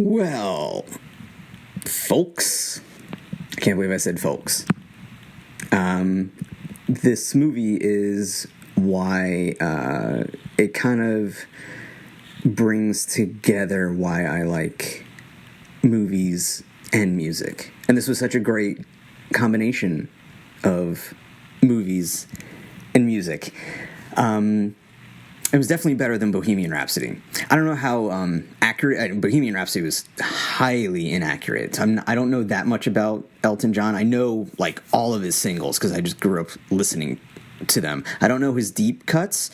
Well, folks, I can't believe I said folks. This movie is why it kind of brings together why I like movies and music. And this was such a great combination of movies and music. It was definitely better than Bohemian Rhapsody. I don't know how accurate... Bohemian Rhapsody was highly inaccurate. I don't know that much about Elton John. I know, like, all of his singles because I just grew up listening to them. I don't know his deep cuts,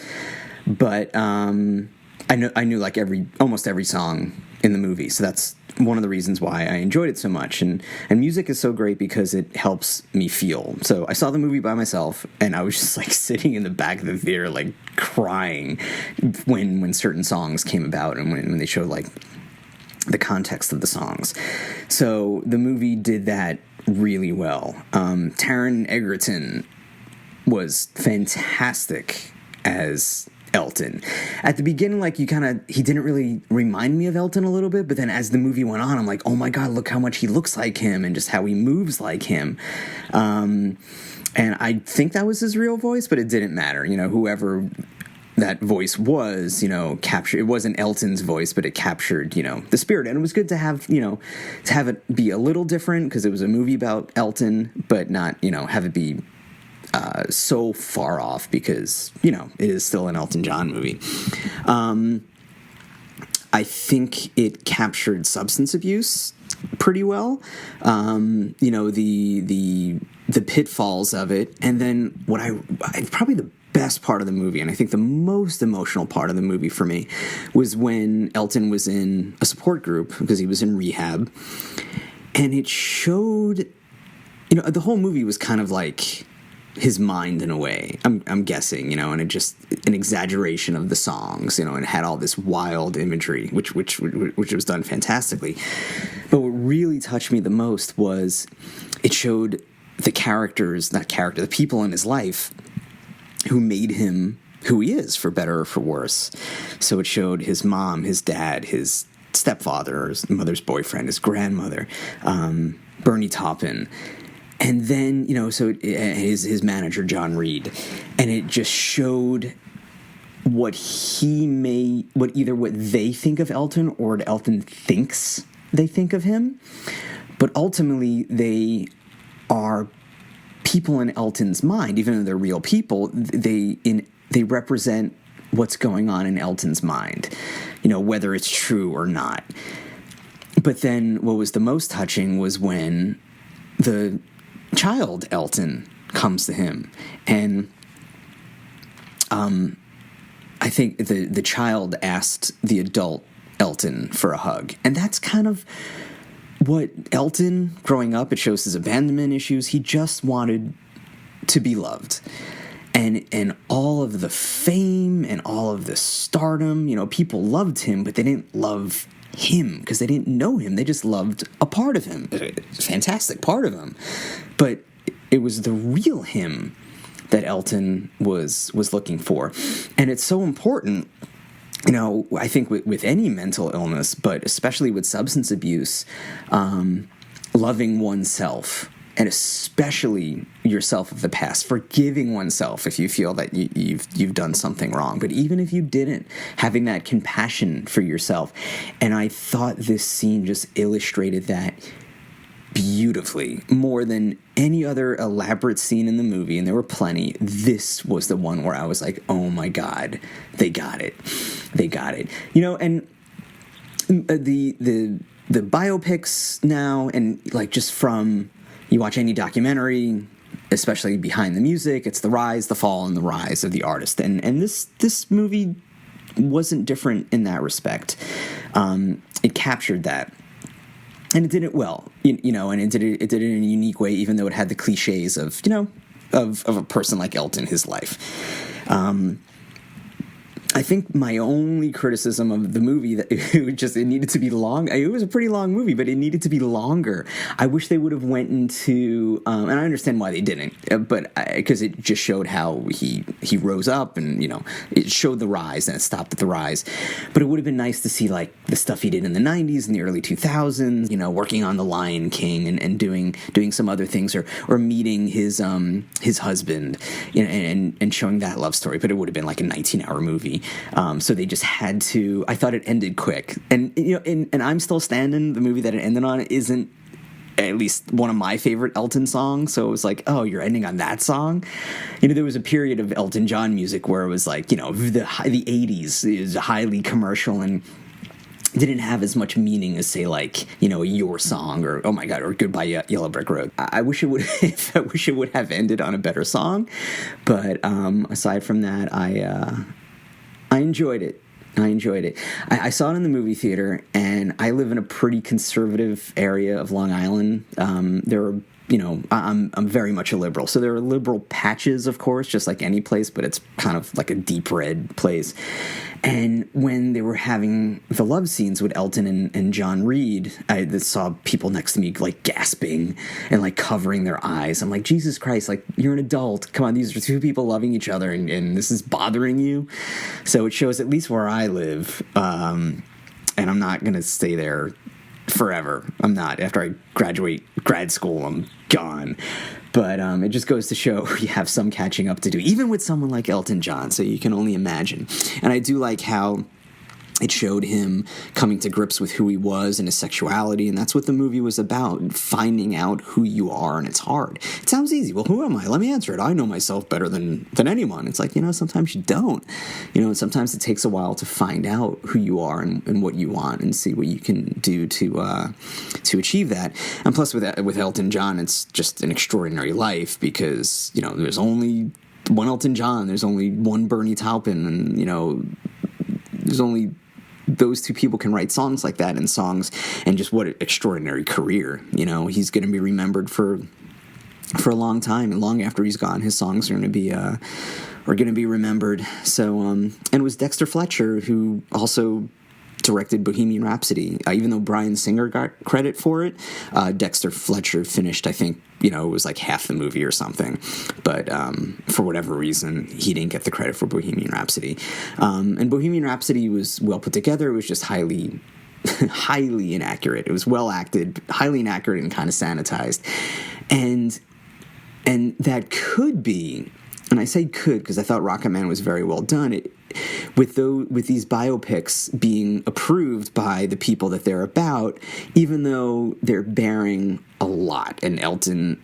but I knew like almost every song in the movie. So that's one of the reasons why I enjoyed it so much. And music is so great because it helps me feel. So I saw the movie by myself, and I was just like sitting in the back of the theater, like crying when certain songs came about and when they showed like the context of the songs. So the movie did that really well. Tarin Egerton was fantastic as Elton. At the beginning, like, he didn't really remind me of Elton a little bit, but then as the movie went on, I'm like, oh my God, look how much he looks like him and just how he moves like him. And I think that was his real voice, but it didn't matter. You know, whoever that voice was, you know, captured, it wasn't Elton's voice, but it captured, you know, the spirit. And it was good to have, you know, to have it be a little different because it was a movie about Elton, but not, you know, have it be so far off because, you know, it is still an Elton John movie. I think it captured substance abuse pretty well. You know, the pitfalls of it. And then probably the best part of the movie, and I think the most emotional part of the movie for me, was when Elton was in a support group because he was in rehab. And it showed, you know, the whole movie was kind of like his mind in a way, I'm guessing, you know, and it just an exaggeration of the songs, you know, and it had all this wild imagery, which was done fantastically. But what really touched me the most was it showed the people in his life who made him who he is, for better or for worse. So it showed his mom, his dad, his stepfather, his mother's boyfriend, his grandmother, Bernie Taupin. And then, you know, so his manager, John Reed, and it just showed what they think of Elton or what Elton thinks they think of him. But ultimately, they are people in Elton's mind, even though they're real people. They represent what's going on in Elton's mind, you know, whether it's true or not. But then what was the most touching was when the child Elton comes to him, and I think the child asked the adult Elton for a hug, and that's kind of what Elton, growing up, it shows his abandonment issues. He just wanted to be loved, and all of the fame and all of the stardom, you know, people loved him, but they didn't love him because they didn't know him. They just loved a part of him, a fantastic part of him. But it was the real him that Elton was looking for. And it's so important, you know, I think with any mental illness, but especially with substance abuse, loving oneself, and especially yourself of the past, forgiving oneself if you feel that you've done something wrong. But even if you didn't, having that compassion for yourself. And I thought this scene just illustrated that beautifully, more than any other elaborate scene in the movie, and there were plenty. This was the one where I was like, oh my God, they got it. They got it. You know, and the biopics now, and like just from... You watch any documentary, especially behind the music, it's the rise, the fall, and the rise of the artist. And this movie wasn't different in that respect. It captured that. And it did it well, you know, and it did it in a unique way, even though it had the cliches of, you know, of a person like Elton, his life. I think my only criticism of the movie that it needed to be long. It was a pretty long movie, but it needed to be longer. I wish they would have went into, and I understand why they didn't, but because it just showed how he rose up, and it showed the rise and it stopped at the rise. But it would have been nice to see like the stuff he did in the '90s and the early 2000s. Working on The Lion King and doing some other things, or meeting his husband, and showing that love story. But it would have been like a 19-hour movie. So they just had to. I thought it ended quick, and I'm Still Standing. The movie that it ended on isn't at least one of my favorite Elton songs. So it was like, oh, you're ending on that song. There was a period of Elton John music where it was like, the 80s is highly commercial and didn't have as much meaning as, say, like, Your Song or Oh My God or Goodbye Yellow Brick Road. I wish it would. I wish it would have ended on a better song. But aside from that, I enjoyed it. I saw it in the movie theater, and I live in a pretty conservative area of Long Island. There are, I'm very much a liberal. So there are liberal patches, of course, just like any place, but it's kind of like a deep red place. And when they were having the love scenes with Elton and John Reed, I saw people next to me like gasping and like covering their eyes. I'm like, Jesus Christ, like, you're an adult. Come on, these are two people loving each other, and this is bothering you. So it shows, at least where I live, and I'm not going to stay there forever. I'm not. After I graduate grad school, I'm gone. But it just goes to show you have some catching up to do, even with someone like Elton John, so you can only imagine. And I do like how it showed him coming to grips with who he was and his sexuality, and that's what the movie was about, finding out who you are, and it's hard. It sounds easy. Well, who am I? Let me answer it. I know myself better than anyone. It's like, sometimes you don't. And sometimes it takes a while to find out who you are and what you want, and see what you can do to achieve that. And plus, with Elton John, it's just an extraordinary life, because, there's only one Elton John, there's only one Bernie Taupin, and, there's only those two people can write songs like that, and just what an extraordinary career. He's going to be remembered for a long time, and long after he's gone, his songs are going to be remembered. So, and it was Dexter Fletcher who also directed Bohemian Rhapsody. Even though Bryan Singer got credit for it, Dexter Fletcher finished, I think, it was like half the movie or something. But for whatever reason, he didn't get the credit for Bohemian Rhapsody. And Bohemian Rhapsody was well put together. It was just highly inaccurate. It was well acted, highly inaccurate, and kind of sanitized. And that could be, and I say could because I thought Rocketman was very well done. With these biopics being approved by the people that they're about, even though they're bearing a lot, and Elton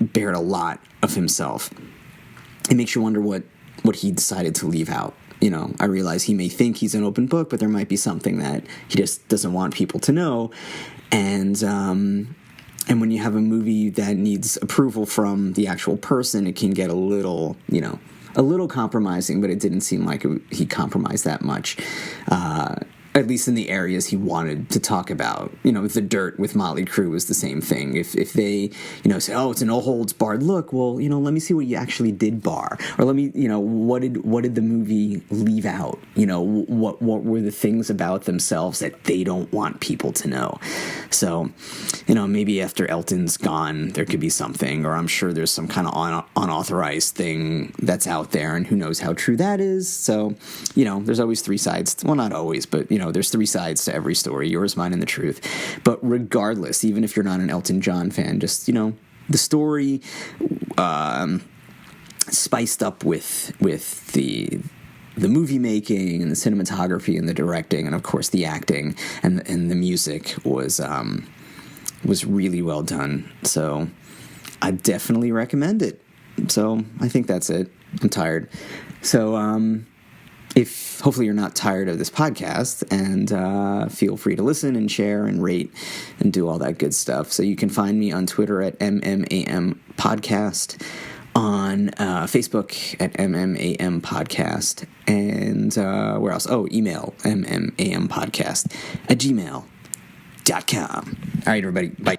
bared a lot of himself, it makes you wonder what he decided to leave out. I realize he may think he's an open book, but there might be something that he just doesn't want people to know. And when you have a movie that needs approval from the actual person, it can get a little compromising, but it didn't seem like he compromised that much, at least in the areas he wanted to talk about. The Dirt with Motley Crue was the same thing. If they, say, oh, it's an no holds barred look, well, let me see what you actually did bar, or let me, what did the movie leave out? What were the things about themselves that they don't want people to know? So, maybe after Elton's gone, there could be something, or I'm sure there's some kind of unauthorized thing that's out there, and who knows how true that is. So, there's always three sides. Well, not always, but, there's three sides to every story, yours, mine, and the truth. But regardless, even if you're not an Elton John fan, just, the story spiced up with the movie making and the cinematography and the directing and, of course, the acting and the music was really well done. So I definitely recommend it. So I think that's it. I'm tired. So if hopefully you're not tired of this podcast, and feel free to listen and share and rate and do all that good stuff. So you can find me on Twitter at MMAM Podcast, on Facebook at MMAM Podcast, and where else? Oh, email MMAM Podcast at gmail.com. All right, everybody. Bye.